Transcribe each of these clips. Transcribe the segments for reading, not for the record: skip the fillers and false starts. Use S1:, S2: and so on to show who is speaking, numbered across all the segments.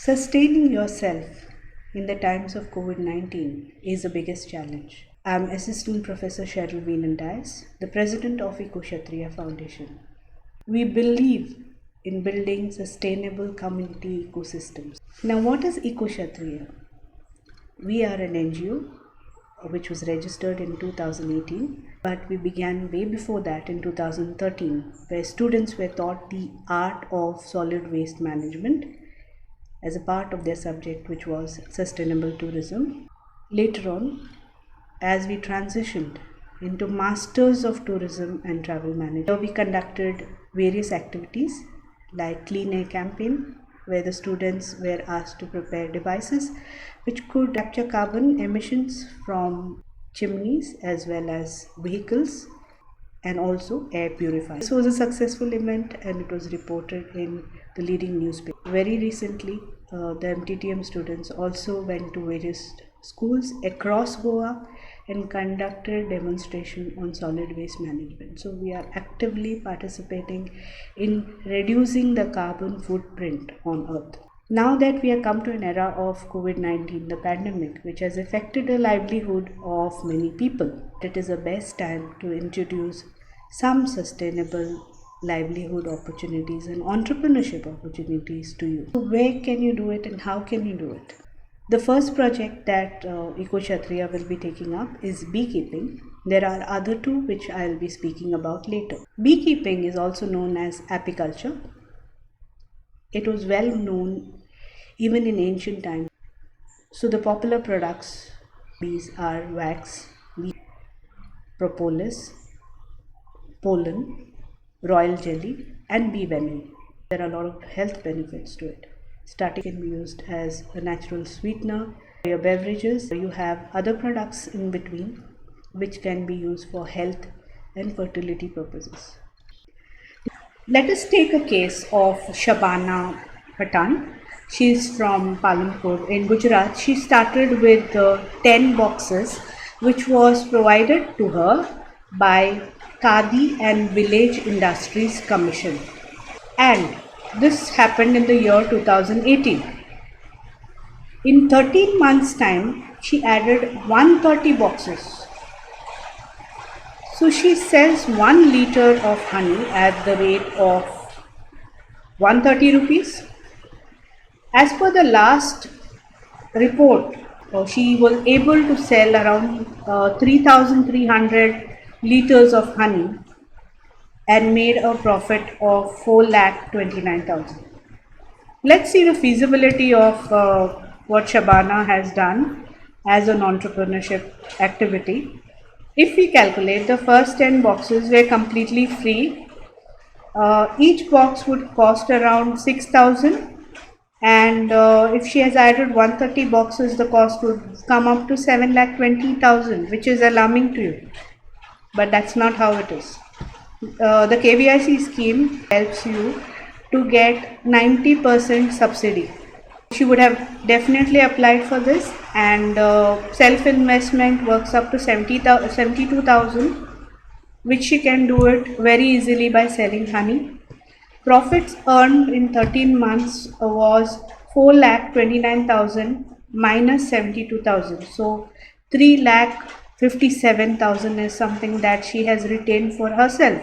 S1: Sustaining yourself in the times of COVID 19 is the biggest challenge. I'm Assistant Professor Cheryl Veenan-Dias, the President of EcoKshatriya Foundation. We believe in building sustainable community ecosystems. Now, what is EcoKshatriya? We are an NGO which was registered in 2018, but we began way before that in 2013, where students were taught the art of solid waste management as a part of their subject, which was sustainable tourism. Later on, as we transitioned into Masters of Tourism and Travel Management, we conducted various activities like Clean Air Campaign, where the students were asked to prepare devices which could capture carbon emissions from chimneys as well as vehicles and also air purifiers. This was a successful event and it was reported in the leading newspaper. Very recently, the MTTM students also went to various schools across Goa and conducted demonstration on solid waste management. So we are actively participating in reducing the carbon footprint on Earth. Now that we have come to an era of COVID-19, the pandemic, which has affected the livelihood of many people, it is the best time to introduce some sustainable livelihood opportunities and entrepreneurship opportunities to you. So where can you do it and how can you do it? The first project that EcoKshatriya will be taking up is beekeeping. There are other two which I will be speaking about later. Beekeeping is also known as apiculture. It was well known even in ancient times. So the popular products bees are wax, propolis, pollen, royal jelly and bee venom. There are a lot of health benefits to it. Starting can be used as a natural sweetener for your beverages. You have other products in between which can be used for health and fertility purposes. Let us take a case of Shabana Patan. She is from Palampur in Gujarat. She started with 10 boxes which was provided to her by Khadi and Village Industries Commission. And this happened in the year 2018. In 13 months' time, she added 130 boxes. So she sells 1 liter of honey at the rate of 130 rupees. As per the last report, she was able to sell around 3,300 liters of honey and made a profit of 4,29,000. Let's see the feasibility of what Shabana has done as an entrepreneurship activity. If we calculate, the first 10 boxes were completely free. Each box would cost around 6,000. And if she has added 130 boxes, the cost would come up to 7,20,000, which is alarming to you. But that's not how it is. The KVIC scheme helps you to get 90% subsidy. She would have definitely applied for this, and self-investment works up to 72,000, which she can do it very easily by selling honey. Profits earned in 13 months was 4,29,000 minus 72,000. So 3,57,000 is something that she has retained for herself.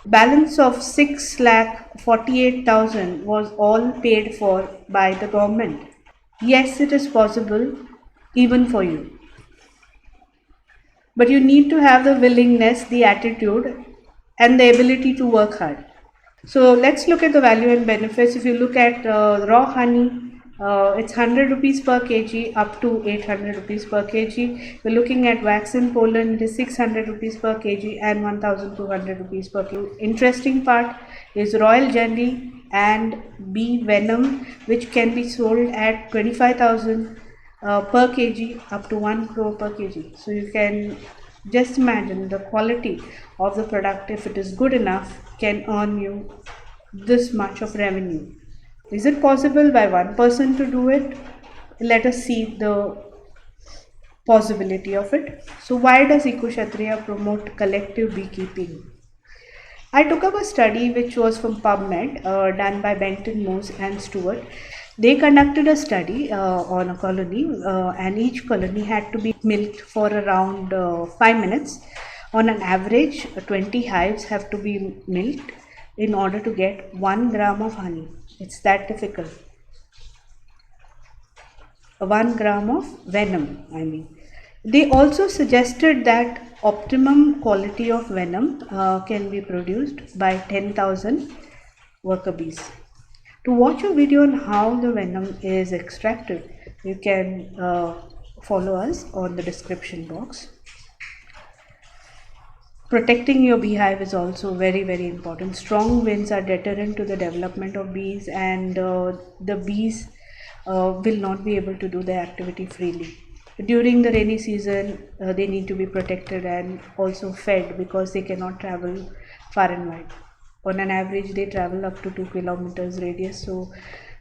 S1: Balance of 6,48,000 was all paid for by the government. Yes, it is possible even for you. But you need to have the willingness, the attitude, and the ability to work hard. So let's look at the value and benefits. If you look at raw honey, it's 100 rupees per kg up to 800 rupees per kg. We're looking at wax in Poland, it is 600 rupees per kg and 1,200 rupees per kg. Interesting part is royal jelly and bee venom, which can be sold at 25,000 per kg up to 1 crore per kg. So you can just imagine the quality of the product, if it is good enough, can earn you this much of revenue. Is it possible by one person to do it? Let us see the possibility of it. So why does EcoKshatriya promote collective beekeeping? I took up a study which was from PubMed done by Benton Moose and Stewart. They conducted a study on a colony, and each colony had to be milked for around 5 minutes. On an average, 20 hives have to be milked in order to get 1 gram of honey. It's that difficult. 1 gram of venom, I mean. They also suggested that optimum quality of venom can be produced by 10,000 worker bees. To watch a video on how the venom is extracted, you can follow us on the description box. Protecting your beehive is also very, very important. Strong winds are deterrent to the development of bees, and the bees will not be able to do their activity freely. During the rainy season, they need to be protected and also fed because they cannot travel far and wide. On an average, they travel up to 2 kilometers radius, so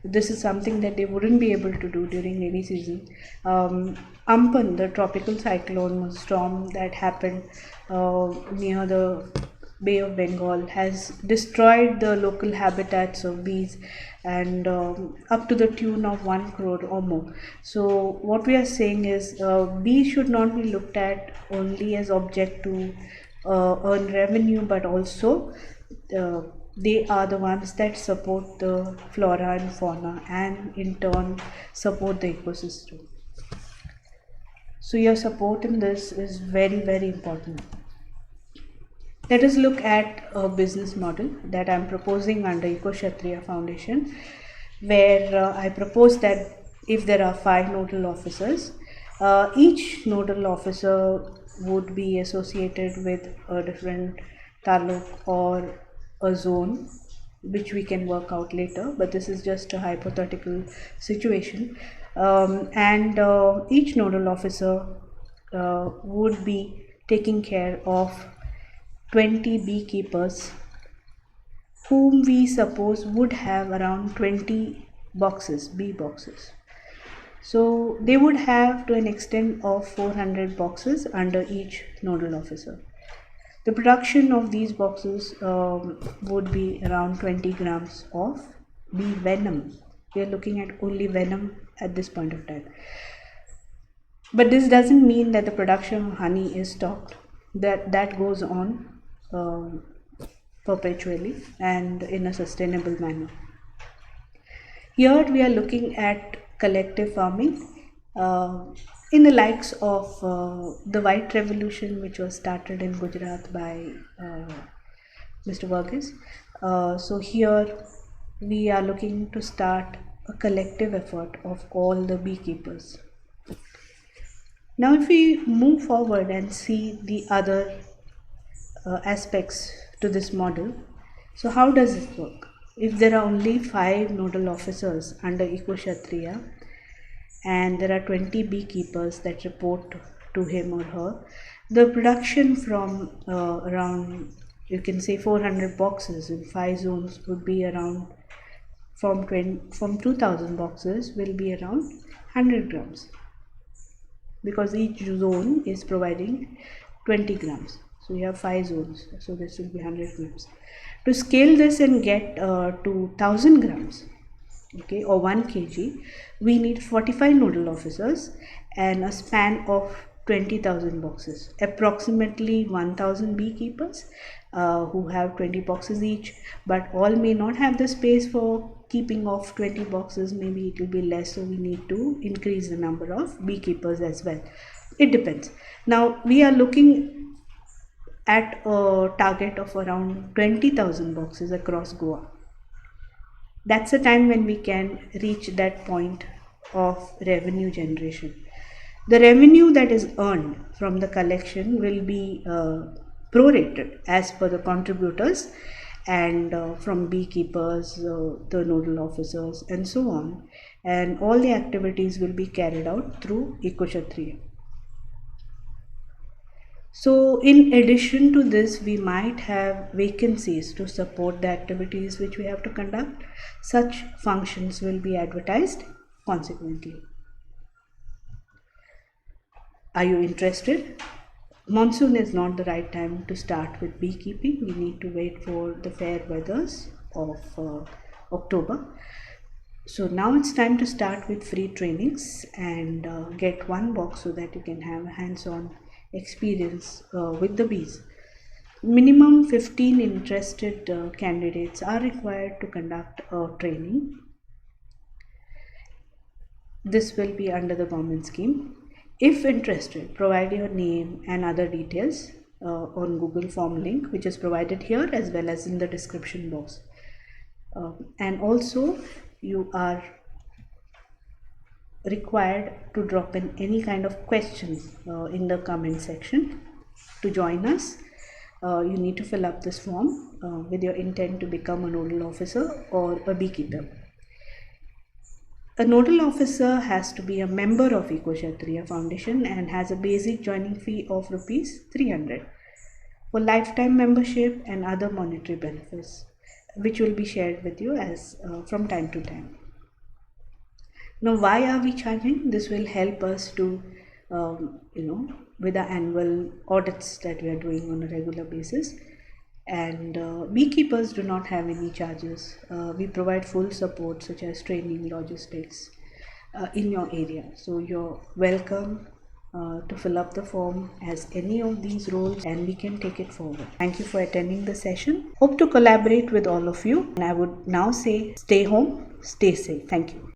S1: this is something that they wouldn't be able to do during rainy season. Ampan, the tropical cyclone storm that happened near the Bay of Bengal, has destroyed the local habitats of bees, and up to the tune of 1 crore or more. So what we are saying is bees should not be looked at only as object to earn revenue, but also they are the ones that support the flora and fauna, and in turn support the ecosystem. So your support in this is very, very important. Let us look at a business model that I am proposing under EcoKshatriya Foundation, where I propose that if there are 5 nodal officers, each nodal officer would be associated with a different taluk or a zone, which we can work out later, but this is just a hypothetical situation. And each nodal officer would be taking care of 20 beekeepers, whom we suppose would have around 20 boxes, bee boxes. So they would have to an extent of 400 boxes under each nodal officer. The production of these boxes would be around 20 grams of bee venom. We are looking at only venom at this point of time. But this doesn't mean that the production of honey is stopped. That goes on perpetually and in a sustainable manner. Here we are looking at collective farming in the likes of the White Revolution, which was started in Gujarat by Mr. Varghese. So here we are looking to start a collective effort of all the beekeepers. Now if we move forward and see the other aspects to this model, so how does it work? If there are only 5 nodal officers under EcoKshatriya and there are 20 beekeepers that report to him or her, the production from around, you can say, 400 boxes in 5 zones would be around from 2000 boxes will be around 100 grams, because each zone is providing 20 grams. So you have 5 zones, so this will be 100 grams. To scale this and get to 1000 grams, okay, or 1 kg, we need 45 nodal officers and a span of 20,000 boxes, approximately 1000 beekeepers who have 20 boxes each, but all may not have the space for keeping of 20 boxes. Maybe it will be less, so we need to increase the number of beekeepers as well. It depends. Now we are looking at a target of around 20,000 boxes across Goa. That's the time when we can reach that point of revenue generation. The revenue that is earned from the collection will be prorated as per the contributors and from beekeepers, the nodal officers, and so on. And all the activities will be carried out through EcoKshatriya. So in addition to this, we might have vacancies to support the activities which we have to conduct. Such functions will be advertised consequently. Are you interested? Monsoon is not the right time to start with beekeeping. We need to wait for the fair weathers of October. So now it's time to start with free trainings and get one box so that you can have a hands-on experience with the bees. Minimum 15 interested candidates are required to conduct a training. This will be under the government scheme. If interested, provide your name and other details on Google form link, which is provided here as well as in the description box. And also you are required to drop in any kind of questions in the comment section. To join us, you need to fill up this form with your intent to become a nodal officer or a beekeeper. A nodal officer has to be a member of EcoKshatriya Foundation and has a basic joining fee of rupees 300 for lifetime membership and other monetary benefits, which will be shared with you as from time to time. Now, why are we charging? This will help us to, with the annual audits that we are doing on a regular basis. And beekeepers do not have any charges. We provide full support such as training, logistics in your area. So you're welcome to fill up the form as any of these roles and we can take it forward. Thank you for attending the session. Hope to collaborate with all of you. And I would now say stay home, stay safe. Thank you.